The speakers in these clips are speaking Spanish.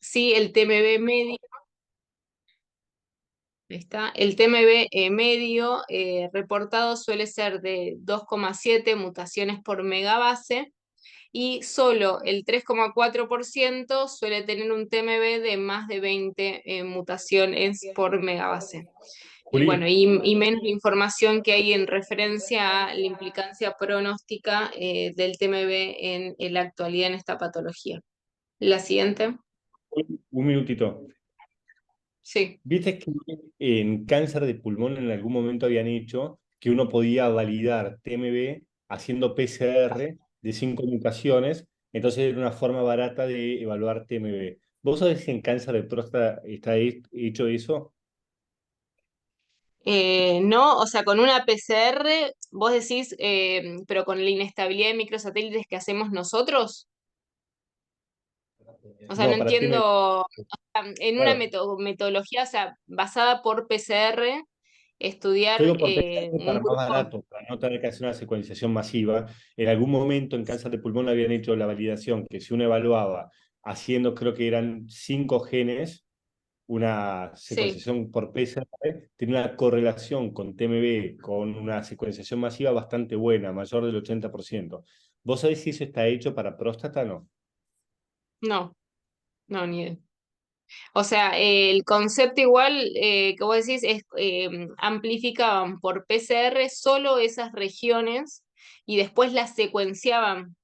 Sí, el TMB medio, está, el TMB medio reportado suele ser de 2,7 mutaciones por megabase y solo el 3,4% suele tener un TMB de más de 20 mutaciones por megabase. Y bueno, Juli, y menos la información que hay en referencia a la implicancia pronóstica del TMB en la actualidad en esta patología. La siguiente. un minutito. Sí. ¿Viste que en cáncer de pulmón en algún momento habían hecho que uno podía validar TMB haciendo PCR de 5 mutaciones? Entonces era una forma barata de evaluar TMB. ¿Vos sabés si en cáncer de próstata está hecho eso? No, o sea, con una PCR, vos decís, pero con la inestabilidad de microsatélites que hacemos nosotros. O sea, no No, para TMB, entiendo, en una claro. metodología, o sea, basada por PCR, Yo estudiar digo por PCR un para más grupo. barato, para no tener que hacer una secuenciación masiva. En algún momento en cáncer de pulmón habían hecho la validación que si uno evaluaba haciendo, creo que eran 5 genes, una Sí. secuenciación por PCR, tiene una correlación con TMB, con una secuenciación masiva bastante buena, mayor del 80%. ¿Vos sabés si eso está hecho para próstata o no? No, no, ni idea. O sea, el concepto igual que vos decís es amplificaban por PCR solo esas regiones y después las secuenciaban.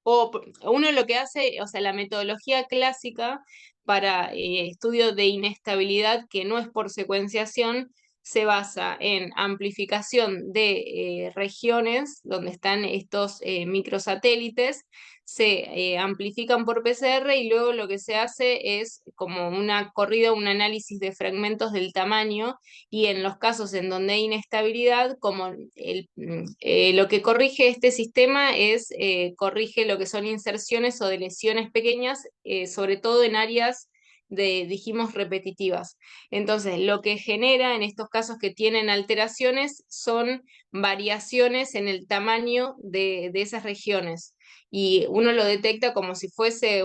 Uno lo que hace, o sea, la metodología clásica para estudio de inestabilidad que no es por secuenciación se basa en amplificación de regiones donde están estos microsatélites, se amplifican por PCR y luego lo que se hace es como una corrida, un análisis de fragmentos del tamaño y en los casos en donde hay inestabilidad, como lo que corrige este sistema es, corrige lo que son inserciones o de lesiones pequeñas, sobre todo en áreas dijimos, repetitivas. Entonces, lo que genera en estos casos que tienen alteraciones son variaciones en el tamaño de esas regiones. Y uno lo detecta como si fuese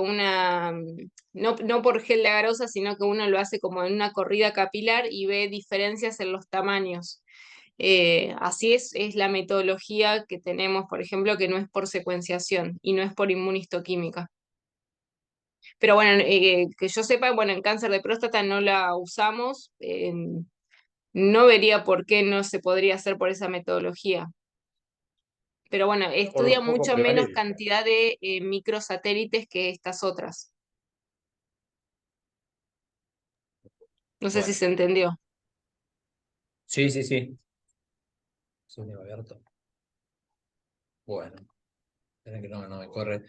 no por gel de agarosa, sino que uno lo hace como en una corrida capilar y ve diferencias en los tamaños. Así es la metodología que tenemos, por ejemplo, que no es por secuenciación y no es por inmunistoquímica. Pero bueno, que yo sepa, bueno, en cáncer de próstata no la usamos, no vería por qué no se podría hacer por esa metodología. Pero bueno, Por estudia lo poco mucho menos prevalece. cantidad de microsatélites que estas otras. No sé si Bueno, se entendió. sí, sí, sí. Sonido abierto. Bueno, esperen que no me corre.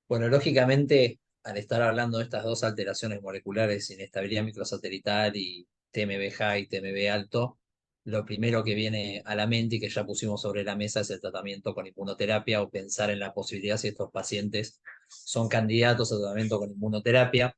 Bueno, lógicamente, al estar hablando de estas dos alteraciones moleculares, inestabilidad microsatelital y TMB high, TMB alto, lo primero que viene a la mente y que ya pusimos sobre la mesa es el tratamiento con inmunoterapia o pensar en la posibilidad si estos pacientes son candidatos a tratamiento con inmunoterapia.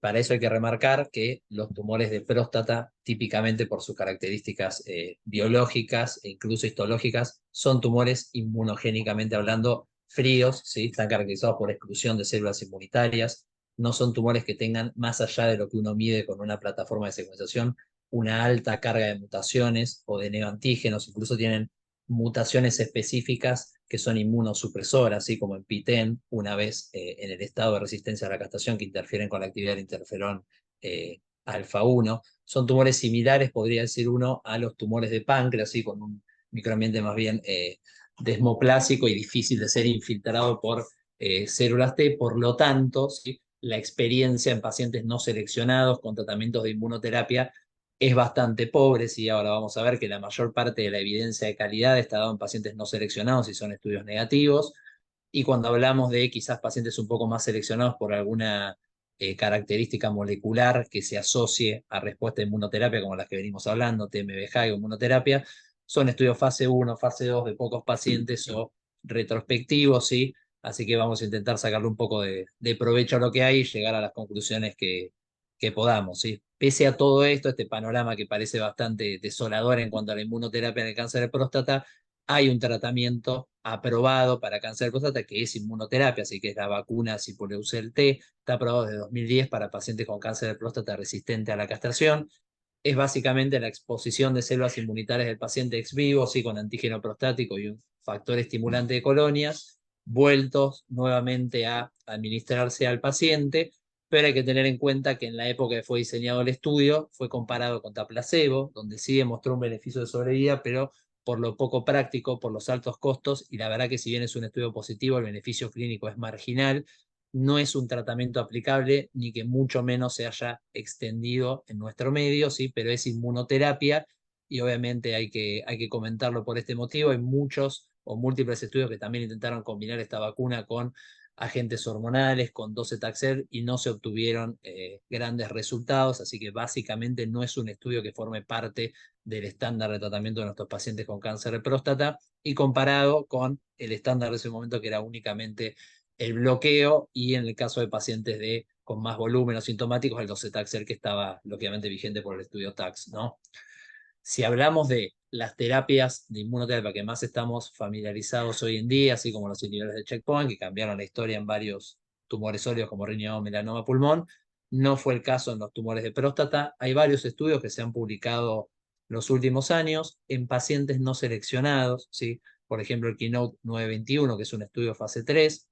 Para eso hay que remarcar que los tumores de próstata, típicamente por sus características biológicas e incluso histológicas, son tumores inmunogénicamente hablando fríos, ¿sí? Están caracterizados por exclusión de células inmunitarias, no son tumores que tengan, más allá de lo que uno mide con una plataforma de secuenciación, una alta carga de mutaciones o de neoantígenos, incluso tienen mutaciones específicas que son inmunosupresoras, así como en PTEN, una vez en el estado de resistencia a la castración que interfieren con la actividad del interferón alfa 1. Son tumores similares, podría decir uno, a los tumores de páncreas, ¿sí? Con un microambiente más bien desmoplásico y difícil de ser infiltrado por células T. Por lo tanto, ¿sí? La experiencia en pacientes no seleccionados con tratamientos de inmunoterapia es bastante pobre, ¿sí? Ahora vamos a ver que la mayor parte de la evidencia de calidad está dada en pacientes no seleccionados y son estudios negativos. Y cuando hablamos de quizás pacientes un poco más seleccionados por alguna característica molecular que se asocie a respuesta de inmunoterapia, como las que venimos hablando, TMB-high o inmunoterapia, son estudios fase 1, fase 2 de pocos pacientes o retrospectivos, ¿sí? Así que vamos a intentar sacarle un poco de provecho a lo que hay y llegar a las conclusiones que podamos, ¿sí? Pese a todo esto, este panorama que parece bastante desolador en cuanto a la inmunoterapia en el cáncer de próstata, hay un tratamiento aprobado para cáncer de próstata que es inmunoterapia, así que es la vacuna Sipuleucel T, está aprobado desde 2010 para pacientes con cáncer de próstata resistente a la castración. Es básicamente la exposición de células inmunitarias del paciente ex vivo, sí, con antígeno prostático y un factor estimulante de colonias, vueltos nuevamente a administrarse al paciente, pero hay que tener en cuenta que en la época que fue diseñado el estudio fue comparado contra placebo, donde sí demostró un beneficio de sobrevida, pero por lo poco práctico, por los altos costos, y la verdad que si bien es un estudio positivo, el beneficio clínico es marginal, no es un tratamiento aplicable ni que mucho menos se haya extendido en nuestro medio, ¿sí? Pero es inmunoterapia y obviamente hay que comentarlo por este motivo. Hay muchos o múltiples estudios que también intentaron combinar esta vacuna con agentes hormonales, con docetaxel y no se obtuvieron grandes resultados, así que básicamente no es un estudio que forme parte del estándar de tratamiento de nuestros pacientes con cáncer de próstata y comparado con el estándar de ese momento que era únicamente el bloqueo y en el caso de pacientes con más volumen o sintomáticos, el docetaxel que estaba lógicamente vigente por el estudio TAX, ¿no? Si hablamos de las terapias de inmunoterapia que más estamos familiarizados hoy en día, así como los inhibidores de checkpoint, que cambiaron la historia en varios tumores sólidos como riñón, melanoma, pulmón, no fue el caso en los tumores de próstata. Hay varios estudios que se han publicado los últimos años en pacientes no seleccionados, ¿sí? Por ejemplo, el Keynote 921, que es un estudio fase 3,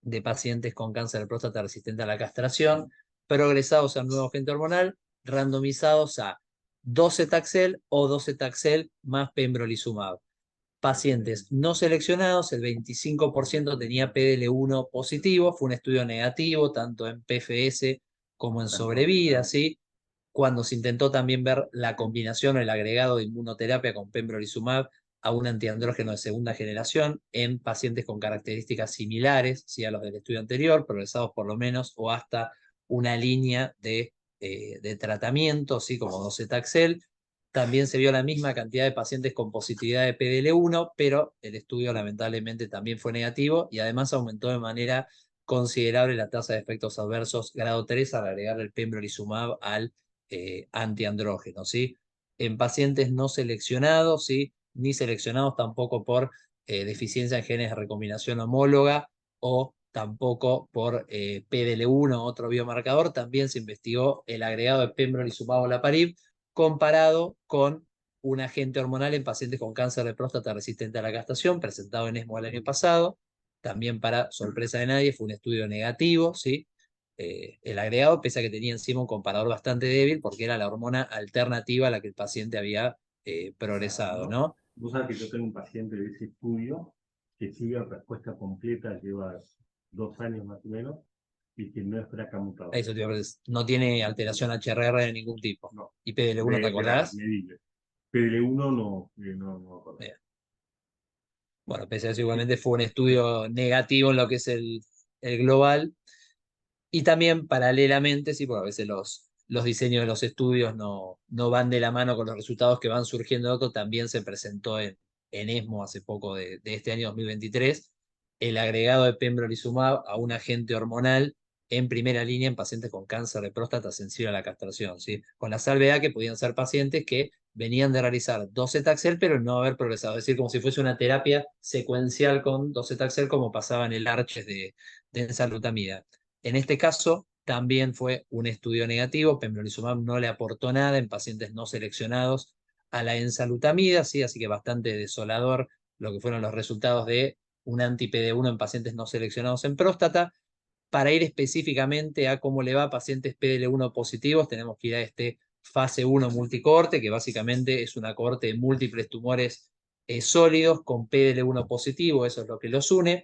de pacientes con cáncer de próstata resistente a la castración, progresados al nuevo agente hormonal, randomizados a docetaxel o docetaxel más pembrolizumab. Pacientes no seleccionados, el 25% tenía PDL1 positivo, fue un estudio negativo, tanto en PFS como en sobrevida, ¿sí? Cuando se intentó también ver la combinación o el agregado de inmunoterapia con pembrolizumab a un antiandrógeno de segunda generación en pacientes con características similares, ¿sí? A los del estudio anterior, progresados por lo menos o hasta una línea de tratamiento, ¿sí? Como docetaxel. También se vio la misma cantidad de pacientes con positividad de PDL1, pero el estudio lamentablemente también fue negativo y además aumentó de manera considerable la tasa de efectos adversos grado 3 al agregar el pembrolizumab al antiandrógeno, ¿sí? En pacientes no seleccionados, ¿sí? Ni seleccionados tampoco por deficiencia en genes de recombinación homóloga o tampoco por PDL1, otro biomarcador, también se investigó el agregado de pembrolizumab o olaparib comparado con un agente hormonal en pacientes con cáncer de próstata resistente a la castración, presentado en ESMO el año pasado. También, para sorpresa de nadie, fue un estudio negativo, ¿sí? El agregado, pese a que tenía encima un comparador bastante débil, porque era la hormona alternativa a la que el paciente había progresado, ¿no? Vos sabés que yo tengo un paciente de ese estudio que sigue en respuesta completa, lleva 2 años más o menos, y que no es BRCA mutado. Eso, no tiene alteración HRR de ningún tipo. No. ¿Y PDL1 te acordás? Medible. PDL1 no acordás. Bien. Bueno, pese a eso, igualmente fue un estudio negativo en lo que es el global. Y también paralelamente, sí, porque a veces los diseños de los estudios no van de la mano con los resultados que van surgiendo de otro, también se presentó en ESMO hace poco de este año 2023, el agregado de pembrolizumab a un agente hormonal en primera línea en pacientes con cáncer de próstata sensible a la castración, ¿sí? Con la salvedad que podían ser pacientes que venían de realizar docetaxel, pero no haber progresado, es decir, como si fuese una terapia secuencial con docetaxel, como pasaba en el ARCHES de enzalutamida. En este caso, también fue un estudio negativo, pembrolizumab no le aportó nada en pacientes no seleccionados a la enzalutamida, ¿sí? Así que bastante desolador lo que fueron los resultados de un anti-PD1 en pacientes no seleccionados en próstata. Para ir específicamente a cómo le va a pacientes PDL1 positivos, tenemos que ir a este fase 1 multicohorte, que básicamente es una cohorte de múltiples tumores sólidos con PDL1 positivo, eso es lo que los une,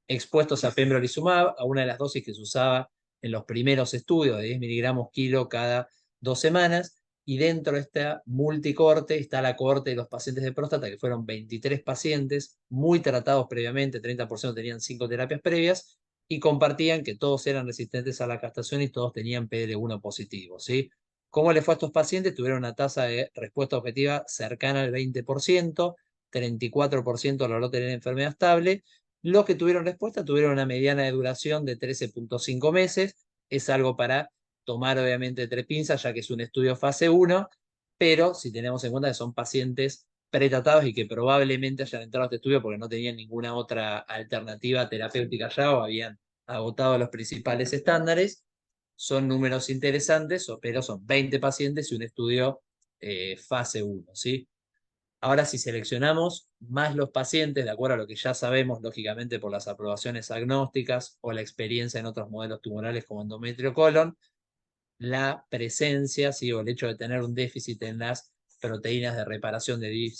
expuestos a pembrolizumab, a una de las dosis que se usaba en los primeros estudios, de 10 miligramos kilo cada 2 semanas, y dentro de esta multicohorte está la cohorte de los pacientes de próstata, que fueron 23 pacientes, muy tratados previamente, 30% tenían 5 terapias previas, y compartían que todos eran resistentes a la castración y todos tenían PDL1 positivo, ¿sí? ¿Cómo le fue a estos pacientes? Tuvieron una tasa de respuesta objetiva cercana al 20%, 34% logró tener enfermedad estable. Los que tuvieron respuesta tuvieron una mediana de duración de 13.5 meses. Es algo para tomar obviamente entre pinzas, ya que es un estudio fase 1, pero si tenemos en cuenta que son pacientes pretratados y que probablemente hayan entrado a este estudio porque no tenían ninguna otra alternativa terapéutica ya o habían agotado los principales estándares. Son números interesantes, pero son 20 pacientes y un estudio fase 1, ¿sí? Ahora, si seleccionamos más los pacientes, de acuerdo a lo que ya sabemos, lógicamente por las aprobaciones agnósticas o la experiencia en otros modelos tumorales como endometrio colon, la presencia, ¿sí? O el hecho de tener un déficit en las proteínas de reparación de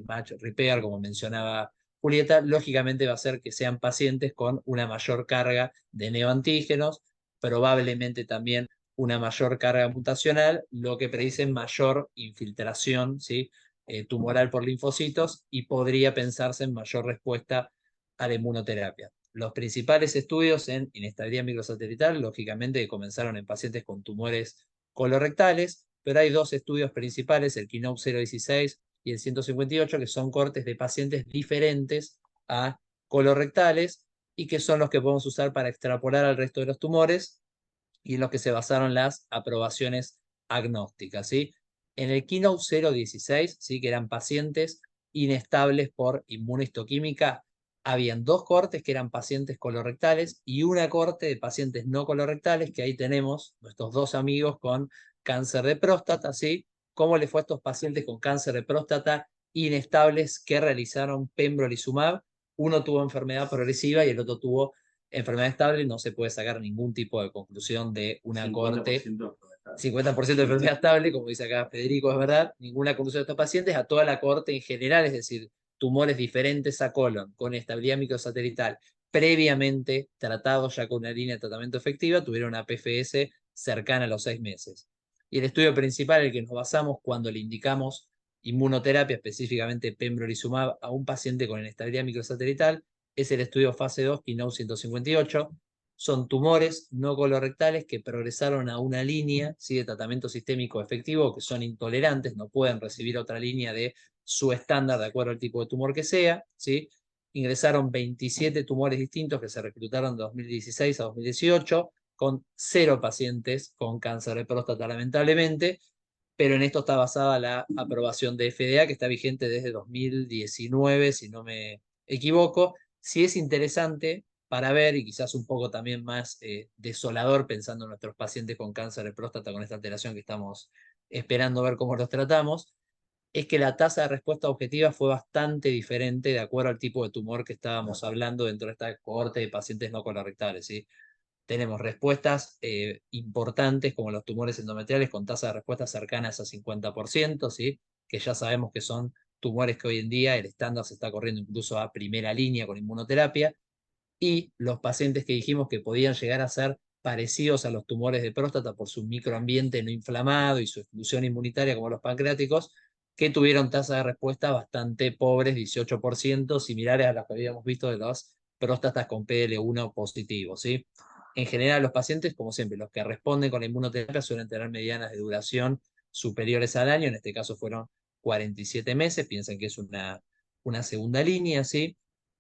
match repair, como mencionaba Julieta, lógicamente va a ser que sean pacientes con una mayor carga de neoantígenos, probablemente también una mayor carga mutacional, lo que predice mayor infiltración, ¿sí? Tumoral por linfocitos y podría pensarse en mayor respuesta a la inmunoterapia. Los principales estudios en inestabilidad microsatelital, lógicamente, comenzaron en pacientes con tumores colorectales, pero hay dos estudios principales, el Keynote 016 y el 158, que son cortes de pacientes diferentes a colorectales y que son los que podemos usar para extrapolar al resto de los tumores y en los que se basaron las aprobaciones agnósticas, ¿sí? En el Keynote 016, ¿sí? Que eran pacientes inestables por inmunohistoquímica, habían dos cortes que eran pacientes colorectales y una corte de pacientes no colorectales, que ahí tenemos nuestros dos amigos con cáncer de próstata, ¿sí? ¿Cómo le fue a estos pacientes con cáncer de próstata inestables que realizaron pembrolizumab? Uno tuvo enfermedad progresiva y el otro tuvo enfermedad estable. No se puede sacar ningún tipo de conclusión de una corte. 50% de enfermedad estable, como dice acá Federico, es verdad. Ninguna conclusión de estos pacientes, a toda la corte en general, es decir, tumores diferentes a colon, con estabilidad microsatelital, previamente tratados ya con una línea de tratamiento efectiva, tuvieron una PFS cercana a los 6 meses. Y el estudio principal, en el que nos basamos cuando le indicamos inmunoterapia, específicamente pembrolizumab, a un paciente con inestabilidad microsatelital, es el estudio fase 2, Keynote 158. Son tumores no colorectales que progresaron a una línea, ¿sí? De tratamiento sistémico efectivo, que son intolerantes, no pueden recibir otra línea de su estándar de acuerdo al tipo de tumor que sea, ¿sí? Ingresaron 27 tumores distintos que se reclutaron de 2016 a 2018, con 0 pacientes con cáncer de próstata, lamentablemente, pero en esto está basada la aprobación de FDA, que está vigente desde 2019, si no me equivoco. Sí es interesante para ver, y quizás un poco también más desolador, pensando en nuestros pacientes con cáncer de próstata, con esta alteración que estamos esperando ver cómo los tratamos, es que la tasa de respuesta objetiva fue bastante diferente de acuerdo al tipo de tumor que estábamos hablando dentro de esta cohorte de pacientes no colorectales, ¿sí? Tenemos respuestas importantes como los tumores endometriales con tasas de respuesta cercanas a 50%, ¿sí? Que ya sabemos que son tumores que hoy en día el estándar se está corriendo incluso a primera línea con inmunoterapia, y los pacientes que dijimos que podían llegar a ser parecidos a los tumores de próstata por su microambiente no inflamado y su exclusión inmunitaria como los pancreáticos, que tuvieron tasas de respuesta bastante pobres, 18%, similares a las que habíamos visto de las próstatas con PL1 positivo, ¿sí? En general, los pacientes, como siempre, los que responden con la inmunoterapia suelen tener medianas de duración superiores al año, en este caso fueron 47 meses, piensen que es una segunda línea, ¿sí?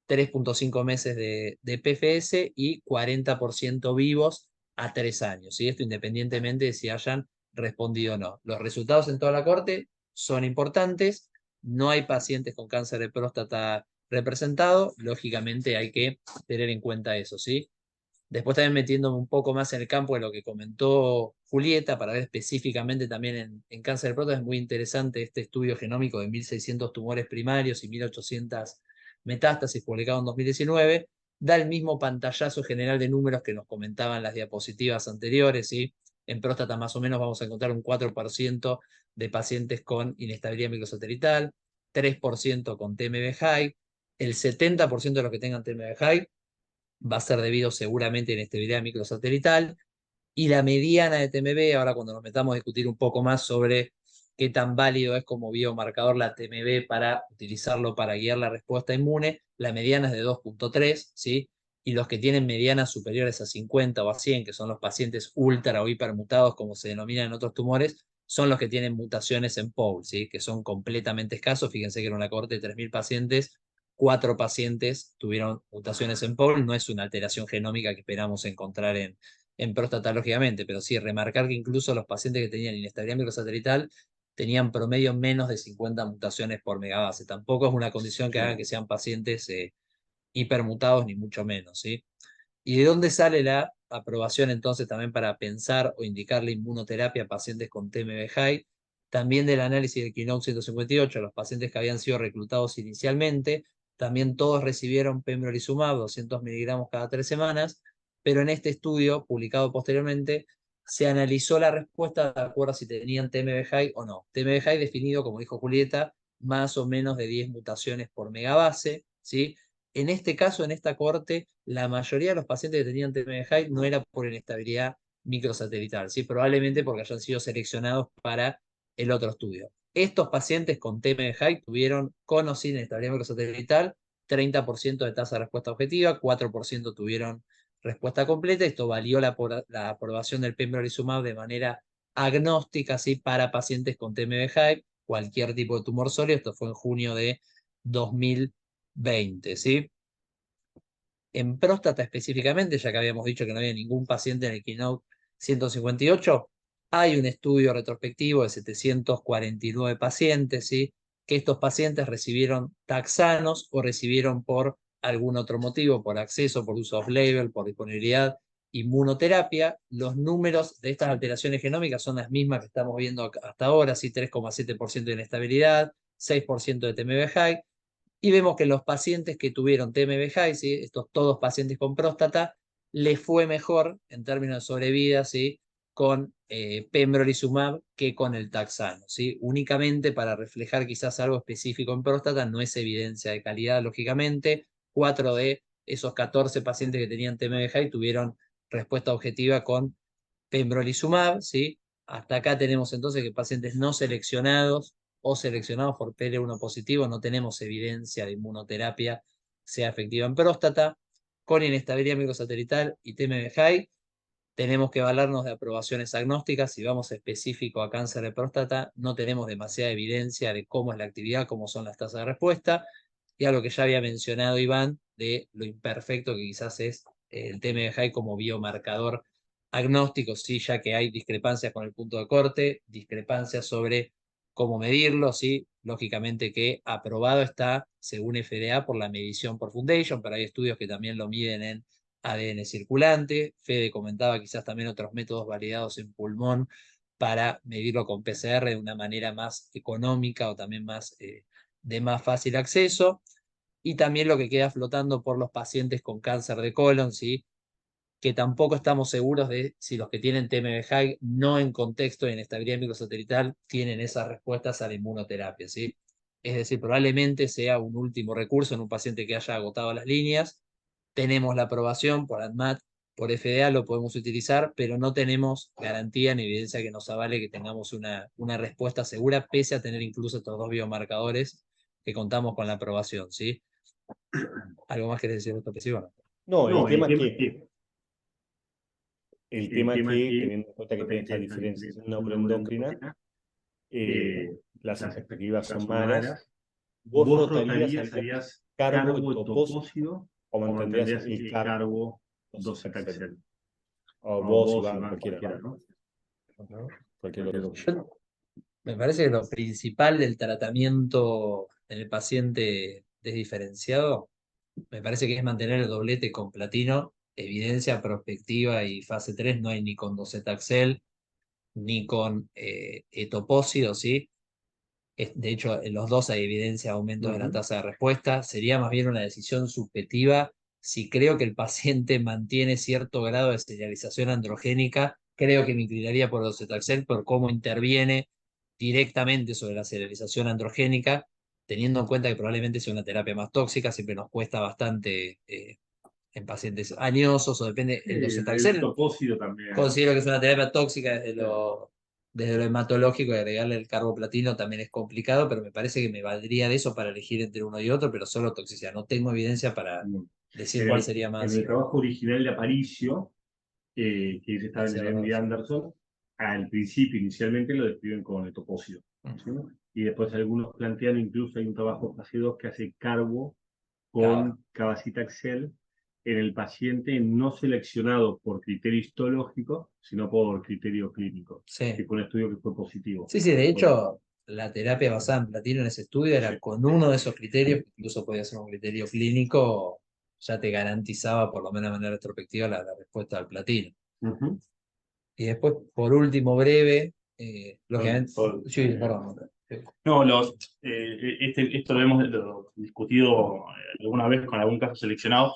3.5 meses de PFS y 40% vivos a 3 años, ¿sí? Esto independientemente de si hayan respondido o no. Los resultados en toda la corte son importantes, no hay pacientes con cáncer de próstata representado, lógicamente hay que tener en cuenta eso, ¿sí? Después también metiéndome un poco más en el campo de lo que comentó Julieta, para ver específicamente también en cáncer de próstata, es muy interesante este estudio genómico de 1.600 tumores primarios y 1.800 metástasis publicado en 2019, da el mismo pantallazo general de números que nos comentaban las diapositivas anteriores, ¿sí? En próstata más o menos vamos a encontrar un 4% de pacientes con inestabilidad microsatelital, 3% con TMB high, el 70% de los que tengan TMB high va a ser debido seguramente a inestabilidad microsatelital, y la mediana de TMB, ahora cuando nos metamos a discutir un poco más sobre qué tan válido es como biomarcador la TMB para utilizarlo para guiar la respuesta inmune, la mediana es de 2.3, ¿sí? Y los que tienen medianas superiores a 50 o a 100, que son los pacientes ultra o hipermutados, como se denominan en otros tumores, son los que tienen mutaciones en POUL, ¿sí? Que son completamente escasos. Fíjense que en una cohorte de 3.000 pacientes, 4 pacientes tuvieron mutaciones en POUL, no es una alteración genómica que esperamos encontrar en próstata, lógicamente, pero sí remarcar que incluso los pacientes que tenían inestabilidad microsatelital tenían promedio menos de 50 mutaciones por megabase. Tampoco es una condición que haga que sean pacientes hipermutados, ni mucho menos, ¿sí? ¿Y de dónde sale la aprobación entonces también para pensar o indicar la inmunoterapia a pacientes con TMB high? También del análisis del Keynote 158, los pacientes que habían sido reclutados inicialmente, también todos recibieron pembrolizumab, 200 miligramos cada 3 semanas, pero en este estudio, publicado posteriormente, se analizó la respuesta de acuerdo a si tenían TMB high o no. TMB high definido, como dijo Julieta, más o menos de 10 mutaciones por megabase, ¿sí? En este caso, en esta cohorte, la mayoría de los pacientes que tenían TMB high no era por inestabilidad microsatelital, ¿sí? Probablemente porque hayan sido seleccionados para el otro estudio. Estos pacientes con TMB high tuvieron con o sin inestabilidad microsatelital 30% de tasa de respuesta objetiva, 4% tuvieron respuesta completa. Esto valió la aprobación del pembrolizumab de manera agnóstica, ¿sí? Para pacientes con TMB high, cualquier tipo de tumor sólido. Esto fue en junio de 2020, ¿sí? En próstata específicamente, ya que habíamos dicho que no había ningún paciente en el Keynote 158, hay un estudio retrospectivo de 749 pacientes, ¿sí? Que estos pacientes recibieron taxanos o recibieron por algún otro motivo, por acceso, por uso off-label, por disponibilidad, inmunoterapia. Los números de estas alteraciones genómicas son las mismas que estamos viendo hasta ahora, ¿sí? 3,7% de inestabilidad, 6% de TMB high, y vemos que los pacientes que tuvieron TMB high, ¿sí? Estos todos pacientes con próstata, les fue mejor en términos de sobrevida, ¿sí? Con pembrolizumab que con el taxano, ¿sí? Únicamente para reflejar quizás algo específico en próstata, no es evidencia de calidad, lógicamente. 4 de esos 14 pacientes que tenían TMB high tuvieron respuesta objetiva con pembrolizumab, ¿sí? Hasta acá tenemos entonces que pacientes no seleccionados o seleccionados por PL1 positivo, no tenemos evidencia de inmunoterapia sea efectiva en próstata. Con inestabilidad microsatelital y TMB high, tenemos que valernos de aprobaciones agnósticas. Si vamos específico a cáncer de próstata, no tenemos demasiada evidencia de cómo es la actividad, cómo son las tasas de respuesta, y algo que ya había mencionado Iván, de lo imperfecto que quizás es el TMB high como biomarcador agnóstico, sí, ya que hay discrepancias con el punto de corte, discrepancias sobre cómo medirlo, sí, lógicamente que aprobado está según FDA por la medición por Foundation, pero hay estudios que también lo miden en ADN circulante. Fede comentaba quizás también otros métodos validados en pulmón para medirlo con PCR de una manera más económica o también más, de más fácil acceso. Y también lo que queda flotando por los pacientes con cáncer de colon, ¿sí? Que tampoco estamos seguros de si los que tienen TMB high no en contexto de inestabilidad microsatelital tienen esas respuestas a la inmunoterapia, ¿sí? Es decir, probablemente sea un último recurso en un paciente que haya agotado las líneas. Tenemos la aprobación por ADMAT, por FDA, lo podemos utilizar, pero no tenemos garantía ni evidencia que nos avale que tengamos una respuesta segura, pese a tener incluso estos dos biomarcadores que contamos con la aprobación, ¿sí? ¿Algo más querés decir de esto que sí o no? No, No, el tema es que, el tema es que teniendo en cuenta que tiene estas diferencias neuroendocrinas, las las expectativas son son malas. malas, ¿Vos vos rotarías rotarías carbo carbo topósito o o mantendrías mantendrías el el carbo docetaxel? docetaxel. O O vos, vos, Iván, Iván, cualquiera, cualquiera, ¿no? cualquier otro. Me parece que lo principal del tratamiento en el paciente desdiferenciado, me parece que es mantener el doblete con platino, evidencia prospectiva y fase 3 no hay ni con docetaxel ni con etopósido, ¿sí? De hecho, en los dos hay evidencia de aumento de la tasa de respuesta. Sería más bien una decisión subjetiva. Si creo que el paciente mantiene cierto grado de señalización androgénica, creo que me inclinaría por docetaxel por cómo interviene directamente sobre la señalización androgénica, teniendo en cuenta que probablemente sea una terapia más tóxica, siempre nos cuesta bastante en pacientes añosos o depende. El docetaxel El topósito también. considero que es una terapia tóxica desde lo hematológico, y agregarle el carboplatino también es complicado, pero me parece que me valdría de eso para elegir entre uno y otro, pero solo toxicidad. No tengo evidencia para decir cuál sería En más. el trabajo original de Aparicio, que estaba en Hacia el los MD dos. Anderson, al principio, inicialmente lo describen con el topósito. ¿Sí? Y después algunos plantean, incluso hay un trabajo fase 2 que hace carbo Claro. con cabacitaxel, en el paciente no seleccionado por criterio histológico, sino por criterio clínico, Sí. que fue un estudio que fue positivo. Sí, de hecho, la terapia basada en platino en ese estudio era con uno de esos criterios, que incluso podía ser un criterio clínico, ya te garantizaba, por lo menos de manera retrospectiva, la respuesta al platino. Ujú. Y después, por último, breve, lógicamente. Sí, perdón. No, esto lo hemos discutido alguna vez con algún caso seleccionado,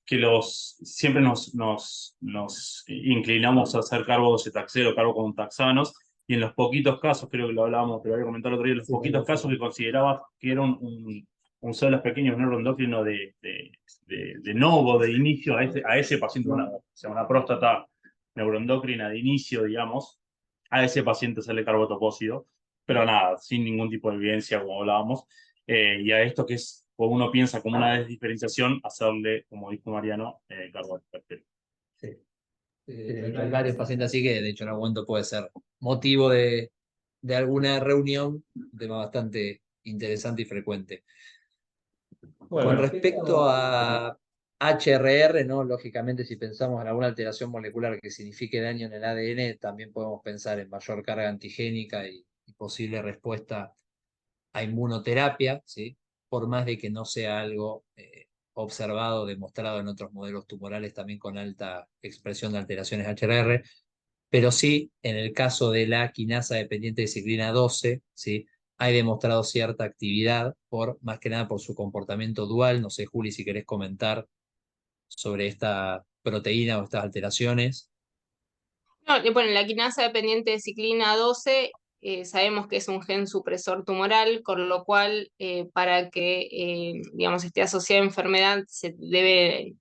que siempre nos inclinamos a hacer carbocetaxel o carbocontaxanos, y en los poquitos casos, creo que lo hablábamos, pero voy a comentar otro día, en los poquitos casos que consideraba que era un solo pequeño neuroendocrino de novo, de inicio a ese paciente, una próstata neuroendocrina de inicio, digamos, a ese paciente sale carbotopósito, pero nada, sin ningún tipo de evidencia, como hablábamos. Y a esto que es, o uno piensa como una desdiferenciación, hacerle, como dijo Mariano, carbotopósito. Sí. De hecho, hay varios pacientes así que, de hecho, en algún momento puede ser motivo de alguna reunión, un tema bastante interesante y frecuente. Bueno, Con respecto a HRR, ¿no? Lógicamente, si pensamos en alguna alteración molecular que signifique daño en el ADN, también podemos pensar en mayor carga antigénica y posible respuesta a inmunoterapia, ¿sí? Por más de que no sea algo observado, demostrado en otros modelos tumorales también con alta expresión de alteraciones HRR, pero sí, en el caso de la quinasa dependiente de ciclina 12, ¿sí? Hay demostrado cierta actividad, más que nada por su comportamiento dual. No sé, Juli, si querés comentar sobre esta proteína o estas alteraciones. No, bueno, la quinasa dependiente de ciclina 12 sabemos que es un gen supresor tumoral, con lo cual para que digamos, esté asociada a enfermedad se debe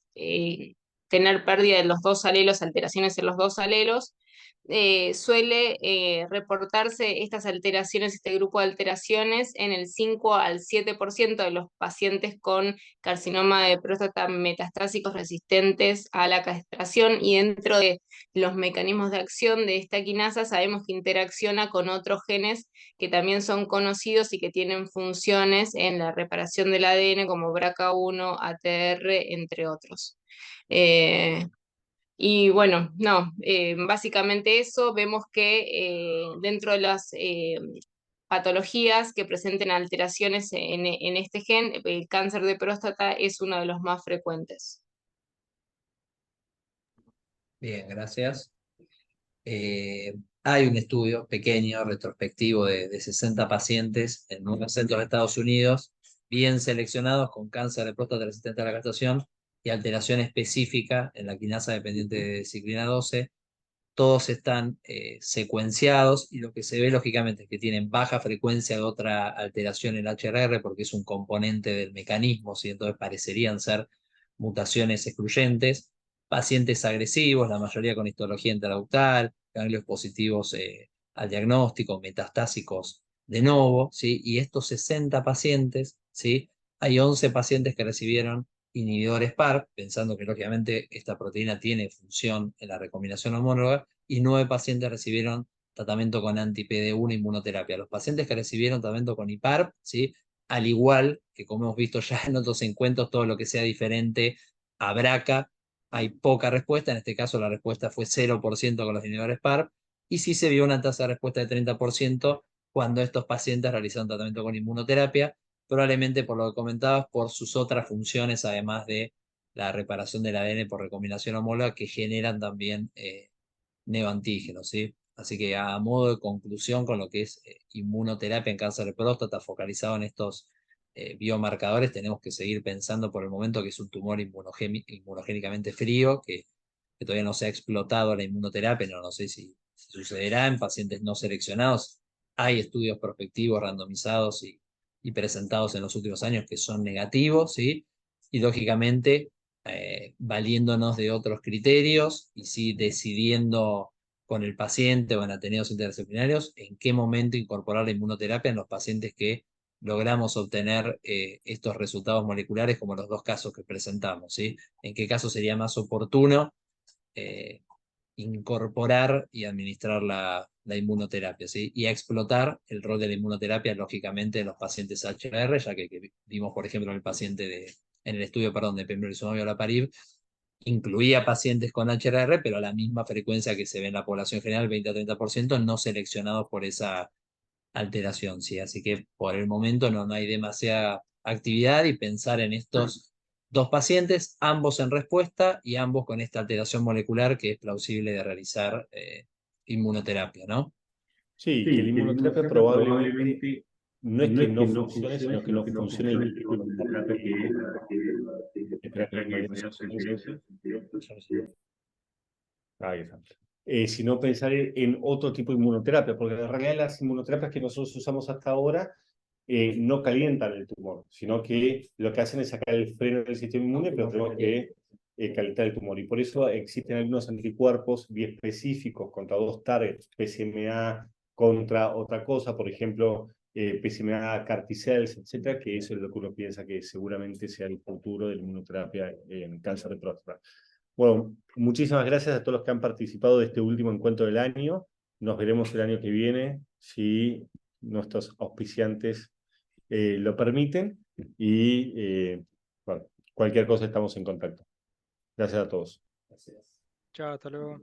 tener pérdida de los dos alelos, alteraciones en los dos alelos. Suele reportarse estas alteraciones, este grupo de alteraciones, en el 5 al 7% de los pacientes con carcinoma de próstata metastásicos resistentes a la castración, y dentro de los mecanismos de acción de esta quinasa sabemos que interacciona con otros genes que también son conocidos y que tienen funciones en la reparación del ADN, como BRCA1, ATR, entre otros. Y bueno, no, básicamente eso. Vemos que dentro de las patologías que presenten alteraciones en este gen, el cáncer de próstata es uno de los más frecuentes. Bien, gracias. Hay un estudio pequeño, retrospectivo, de 60 pacientes en unos centros de Estados Unidos, bien seleccionados, con cáncer de próstata resistente a la castración y alteración específica en la quinasa dependiente de ciclina 12. Todos están secuenciados, y lo que se ve lógicamente es que tienen baja frecuencia de otra alteración en HRR, porque es un componente del mecanismo, ¿sí? Entonces parecerían ser mutaciones excluyentes. Pacientes agresivos, la mayoría con histología intraductal, ganglios positivos al diagnóstico, metastásicos de novo, ¿sí? Y estos 60 pacientes, ¿sí? Hay 11 pacientes que recibieron inhibidores PARP, pensando que lógicamente esta proteína tiene función en la recombinación homóloga, y 9 pacientes recibieron tratamiento con anti-PD1 inmunoterapia. Los pacientes que recibieron tratamiento con IPARP, ¿sí? Al igual que, como hemos visto ya en otros encuentros, todo lo que sea diferente a BRCA, hay poca respuesta. En este caso la respuesta fue 0% con los inhibidores PARP, y sí se vio una tasa de respuesta de 30% cuando estos pacientes realizaron tratamiento con inmunoterapia, probablemente por lo que comentabas, por sus otras funciones, además de la reparación del ADN por recombinación homóloga, que generan también neoantígenos, ¿sí? Así que, a modo de conclusión, con lo que es inmunoterapia en cáncer de próstata focalizado en estos biomarcadores, tenemos que seguir pensando por el momento que es un tumor inmunogénicamente frío, que todavía no se ha explotado la inmunoterapia. No sé si sucederá en pacientes no seleccionados. Hay estudios prospectivos randomizados y presentados en los últimos años que son negativos, ¿sí? Y lógicamente, valiéndonos de otros criterios, y sí decidiendo con el paciente o en ateneos interdisciplinarios en qué momento incorporar la inmunoterapia en los pacientes que logramos obtener estos resultados moleculares, como los dos casos que presentamos, ¿sí? En qué caso sería más oportuno eh, incorporar y administrar la inmunoterapia, ¿sí? Y a explotar el rol de la inmunoterapia, lógicamente, en los pacientes HRR, ya que vimos, por ejemplo, en el estudio, perdón, de pembrolizumab y olaparib, incluía pacientes con HRR, pero a la misma frecuencia que se ve en la población general, 20 a 30%, no seleccionados por esa alteración, ¿sí? Así que por el momento no hay demasiada actividad y pensar en estos dos pacientes, ambos en respuesta y ambos con esta alteración molecular que es plausible de realizar inmunoterapia, ¿no? Sí, que la inmunoterapia probablemente no es que no funcione, sino que no funcione el tipo de inmunoterapia que... Espera que me dio silencio. Ahí está. Sino pensar en otro tipo de inmunoterapia, porque en realidad las inmunoterapias que nosotros usamos hasta ahora no calientan el tumor, sino que lo que hacen es sacar el freno del sistema inmune, pero tenemos que calentar el tumor. Y por eso existen algunos anticuerpos bien específicos contra dos targets, PSMA contra otra cosa, por ejemplo, PSMA CAR T-cells, etcétera, que eso es lo que uno piensa que seguramente sea el futuro de la inmunoterapia en cáncer de próstata. Bueno, muchísimas gracias a todos los que han participado de este último encuentro del año. Nos veremos el año que viene, si nuestros auspiciantes lo permiten. Y bueno, cualquier cosa estamos en contacto. Gracias a todos. Chao, hasta luego.